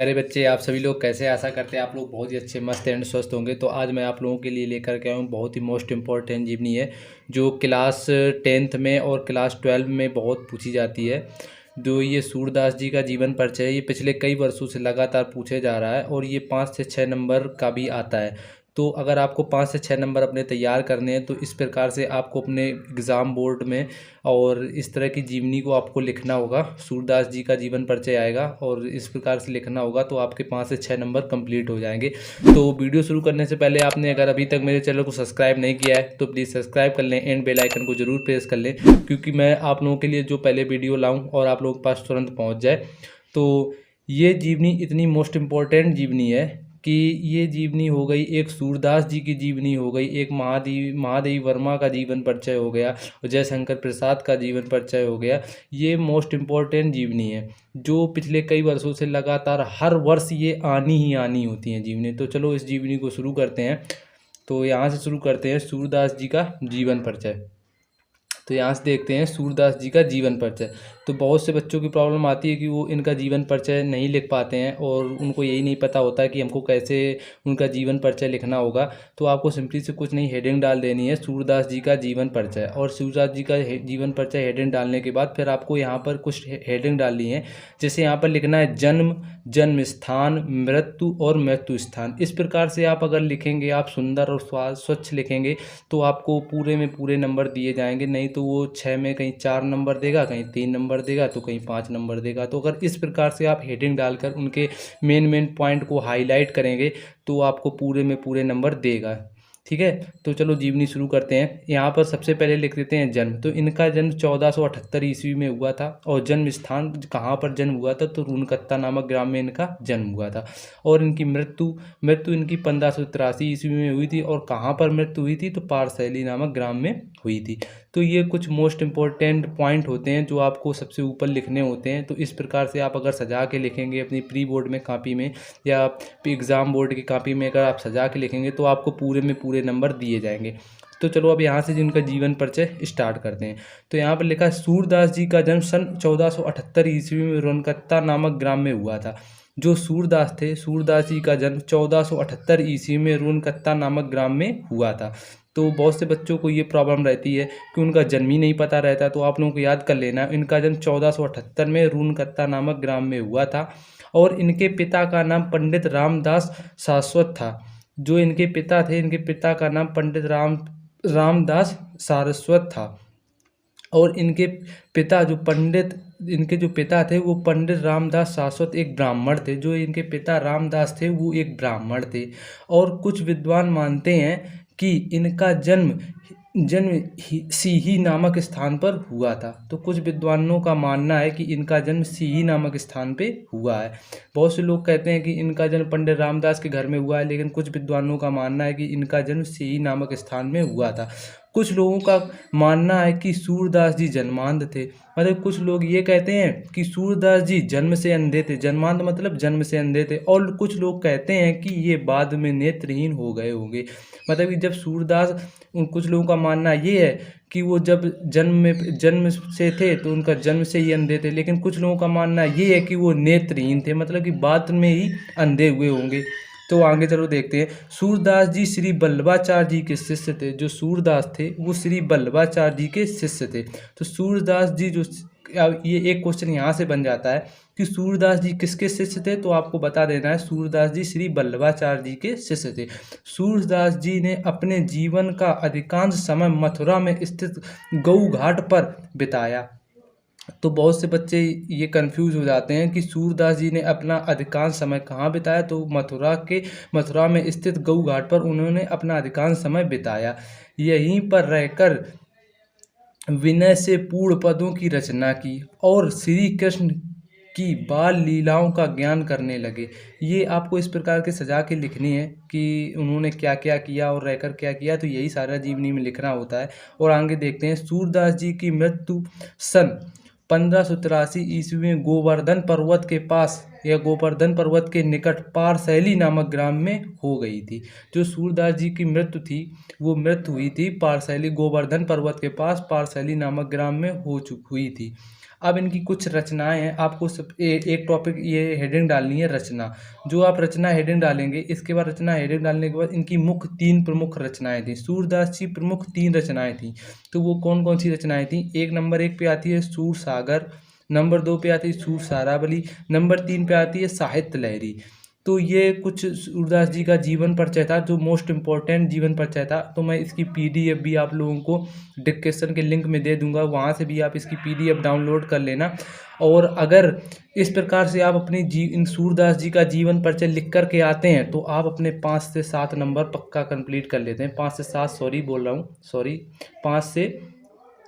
अरे बच्चे, आप सभी लोग कैसे? आशा करते हैं आप लोग बहुत ही अच्छे, मस्त एंड स्वस्थ होंगे। तो आज मैं आप लोगों के लिए लेकर के आया हूँ बहुत ही मोस्ट इम्पॉर्टेंट जीवनी है, जो क्लास 10th में और क्लास 12 में बहुत पूछी जाती है। जो ये सूरदास जी का जीवन परिचय है, ये पिछले कई वर्षों से लगातार पूछे जा रहा है और ये 5 से 6 नंबर का भी आता है। तो अगर आपको 5 से 6 नंबर अपने तैयार करने हैं तो इस प्रकार से आपको अपने एग्ज़ाम बोर्ड में और इस तरह की जीवनी को आपको लिखना होगा। सूरदास जी का जीवन परिचय आएगा और इस प्रकार से लिखना होगा तो आपके 5 से 6 नंबर कंप्लीट हो जाएंगे। तो वीडियो शुरू करने से पहले आपने अगर अभी तक मेरे चैनल को सब्सक्राइब नहीं किया है तो प्लीज़ सब्सक्राइब कर लें एंड बेल आइकन को जरूर प्रेस कर लें, क्योंकि मैं आप लोगों के लिए जो पहले वीडियो लाऊं और आप लोगों के पास तुरंत पहुंच जाए। तो ये जीवनी इतनी मोस्ट इम्पॉर्टेंट जीवनी है कि ये जीवनी हो गई, एक सूरदास जी की जीवनी हो गई, एक महादेवी वर्मा का जीवन परिचय हो गया और जयशंकर प्रसाद का जीवन परिचय हो गया। ये मोस्ट इम्पॉर्टेंट जीवनी है जो पिछले कई वर्षों से लगातार हर वर्ष ये आनी ही आनी होती हैं जीवनी। तो चलो इस जीवनी को शुरू करते हैं। तो यहाँ से शुरू करते हैं सूरदास जी का जीवन परिचय। तो यहाँ से देखते हैं सूरदास जी का जीवन परिचय। तो बहुत से बच्चों की प्रॉब्लम आती है कि वो इनका जीवन परिचय नहीं लिख पाते हैं और उनको यही नहीं पता होता कि हमको कैसे उनका जीवन परिचय लिखना होगा। तो आपको सिंपली से कुछ नहीं, हेडिंग डाल देनी है सूरदास जी का जीवन परिचय, और सूरदास जी का जीवन परिचय हेडिंग डालने के बाद फिर आपको यहाँ पर कुछ हेडिंग डालनी है। जैसे यहाँ पर लिखना है जन्म, जन्म स्थान, मृत्यु और मृत्यु स्थान। इस प्रकार से आप अगर लिखेंगे, आप सुंदर और स्वच्छ लिखेंगे तो आपको पूरे में पूरे नंबर दिए जाएंगे। नहीं तो वो 6 में कहीं 4 नंबर देगा, कहीं 3 नंबर देगा, तो कहीं 5 नंबर देगा। तो अगर इस प्रकार से आप हेडिंग डालकर उनके मेन पॉइंट को हाईलाइट करेंगे तो आपको पूरे में पूरे नंबर देगा। ठीक है, तो चलो जीवनी शुरू करते हैं। यहाँ पर सबसे पहले लिख देते हैं जन्म। तो इनका जन्म 1478 ईस्वी में हुआ था और जन्म स्थान कहाँ पर जन्म हुआ था, तो रूनकत्ता नामक ग्राम में इनका जन्म हुआ था। और इनकी मृत्यु मृत्यु इनकी 1583 ईस्वी में हुई थी। और कहाँ पर मृत्यु हुई थी, तो पारसैली नामक ग्राम में हुई थी। तो ये कुछ मोस्ट इंपॉर्टेंट पॉइंट होते हैं जो आपको सबसे ऊपर लिखने होते हैं। तो इस प्रकार से आप अगर सजा के लिखेंगे अपनी प्री बोर्ड में कापी में या एग्ज़ाम बोर्ड की कापी में, अगर आप सजा के लिखेंगे तो आपको पूरे में पूरे नंबर दिए जाएंगे। तो चलो अब यहाँ से जिनका जीवन परिचय स्टार्ट करते हैं। तो यहाँ पर लिखा है सूरदास जी का जन्म सन 1478 ईस्वी में रोनकत्ता नामक ग्राम में हुआ था। जो सूरदास थे, सूरदास जी का जन्म 1478 ईस्वी में रोनकत्ता नामक ग्राम में हुआ था। तो बहुत से बच्चों को ये प्रॉब्लम रहती है कि उनका जन्म ही नहीं पता रहता। तो आप लोगों को याद कर लेना, इनका जन्म 1478 में रूनकत्ता नामक ग्राम में हुआ था। और इनके पिता का नाम पंडित रामदास सारस्वत था। जो इनके पिता थे, इनके पिता का नाम पंडित रामदास सारस्वत था। और इनके जो पिता थे वो पंडित रामदास सारस्वत एक ब्राह्मण थे। जो इनके पिता रामदास थे वो एक ब्राह्मण थे। और कुछ विद्वान मानते हैं कि इनका जन्म सीही नामक स्थान पर हुआ था। तो कुछ विद्वानों का मानना है कि इनका जन्म सीही नामक स्थान पे हुआ है। बहुत से लोग कहते हैं कि इनका जन्म पंडित रामदास के घर में हुआ है, लेकिन कुछ विद्वानों का मानना है कि इनका जन्म सीही नामक स्थान में हुआ था। कुछ लोगों का मानना है कि सूरदास जी जन्मांध थे। मतलब कुछ लोग ये कहते हैं कि सूरदास जी जन्म से अंधे थे, जन्मांध मतलब जन्म से अंधे थे। और कुछ लोग कहते हैं कि ये बाद में नेत्रहीन हो गए होंगे। मतलब कि जब सूरदास, कुछ लोगों का मानना ये है कि वो जब जन्म से थे तो उनका जन्म से ही अंधे थे। लेकिन कुछ लोगों का मानना ये है कि वो नेत्रहीन थे, मतलब कि बाद में ही अंधे हुए होंगे। तो आगे चलो देखते हैं। सूरदास जी श्री वल्लभाचार्य जी के शिष्य थे। जो सूरदास थे वो श्री वल्लभाचार्य जी के शिष्य थे। तो सूरदास जी जो, अब ये एक क्वेश्चन यहाँ से बन जाता है कि सूरदास जी किसके शिष्य थे, तो आपको बता देना है सूरदास जी श्री वल्लभाचार्य जी के शिष्य थे। सूरदास जी ने अपने जीवन का अधिकांश समय मथुरा में स्थित गऊ घाट पर बिताया। तो बहुत से बच्चे ये कंफ्यूज हो जाते हैं कि सूरदास जी ने अपना अधिकांश समय कहाँ बिताया, तो मथुरा में स्थित गऊ घाट पर उन्होंने अपना अधिकांश समय बिताया। यहीं पर रहकर विनय से पूर्ण पदों की रचना की और श्री कृष्ण की बाल लीलाओं का ज्ञान करने लगे। ये आपको इस प्रकार के सजा के लिखनी है कि उन्होंने क्या क्या किया और रहकर क्या किया। तो यही सारा जीवनी में लिखना होता है। और आगे देखते हैं। सूरदास जी की मृत्यु सन 1583 ईस्वी में गोवर्धन पर्वत के पास या गोवर्धन पर्वत के निकट पारसैली नामक ग्राम में हो गई थी। जो सूरदास जी की मृत्यु थी वो मृत्यु हुई थी पारसैली, गोवर्धन पर्वत के पास पारसैली नामक ग्राम में हुई थी। अब इनकी कुछ रचनाएं हैं, आपको एक टॉपिक ये हेडिंग डालनी है रचना। जो आप रचना हेडिंग डालेंगे, इसके बाद रचना हेडिंग डालने के बाद इनकी मुख्य 3 प्रमुख रचनाएं थी। सूरदास जी प्रमुख 3 रचनाएं थी, तो वो कौन कौन सी रचनाएं थी? नंबर 1 पे आती है सूर सागर, नंबर 2 पे आती है सूर सारावली, नंबर 3 पे आती है साहित्य लहरी। तो ये कुछ सूरदास जी का जीवन परिचय था, जो मोस्ट इम्पोर्टेंट जीवन परिचय था। तो मैं इसकी पीडीएफ भी आप लोगों को डिस्क्रिप्शन के लिंक में दे दूंगा, वहाँ से भी आप इसकी पीडीएफ डाउनलोड कर लेना। और अगर इस प्रकार से आप अपनी इन सूरदास जी का जीवन परिचय लिख कर के आते हैं तो आप अपने 5 से 7 नंबर पक्का कंप्लीट कर लेते हैं। 5 से 7 सॉरी बोल रहा हूँ, सॉरी 5 से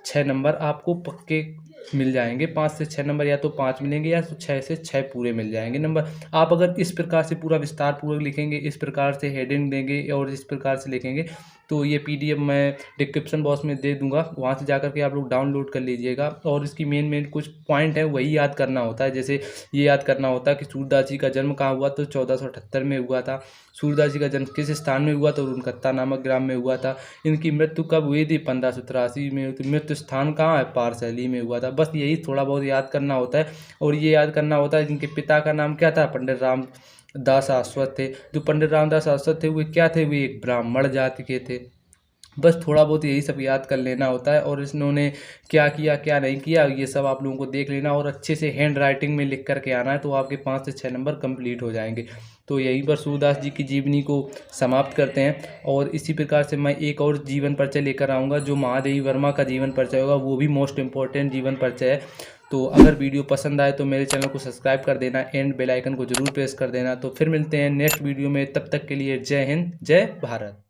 6 नंबर आपको पक्के मिल जाएंगे। 5 से 6 नंबर या तो 5 मिलेंगे या तो 6 से 6 पूरे मिल जाएंगे नंबर। आप अगर इस प्रकार से पूरा विस्तार पूर्वक लिखेंगे, इस प्रकार से हेडिंग देंगे और इस प्रकार से लिखेंगे, तो ये पीडीएफ मैं डिस्क्रिप्शन बॉक्स में दे दूंगा, वहाँ से जाकर के आप लोग डाउनलोड कर लीजिएगा। और इसकी मेन कुछ पॉइंट है वही याद करना होता है। जैसे ये याद करना होता है कि सूरदास जी का जन्म कहाँ हुआ, तो 1478 में हुआ था। सूरदास जी का जन्म किस स्थान में हुआ, तो रुनकत्ता नामक ग्राम में हुआ था। इनकी मृत्यु कब हुई थी? 1583 में हुई थी। मृत्यु स्थान कहाँ है? पारसैली में हुआ था। बस यही थोड़ा बहुत याद करना होता है। और ये याद करना होता है इनके पिता का नाम क्या था? पंडित रामदास शाश्वत थे। जो पंडित रामदास शाश्वत थे वे क्या थे? वे एक ब्राह्मण जाति के थे। बस थोड़ा बहुत यही सब याद कर लेना होता है। और इन्होंने क्या किया क्या नहीं किया ये सब आप लोगों को देख लेना, और अच्छे से हैंड राइटिंग में लिख करके आना है, तो आपके 5 से 6 नंबर कंप्लीट हो जाएंगे। तो यहीं पर सूरदास जी की जीवनी को समाप्त करते हैं। और इसी प्रकार से मैं एक और जीवन परिचय लेकर आऊँगा, जो महादेवी वर्मा का जीवन परिचय होगा, वो भी मोस्ट इम्पोर्टेंट जीवन परिचय है। तो अगर वीडियो पसंद आए तो मेरे चैनल को सब्सक्राइब कर देना एंड बेल आइकन को जरूर प्रेस कर देना। तो फिर मिलते हैं नेक्स्ट वीडियो में, तब तक के लिए जय हिंद, जय भारत।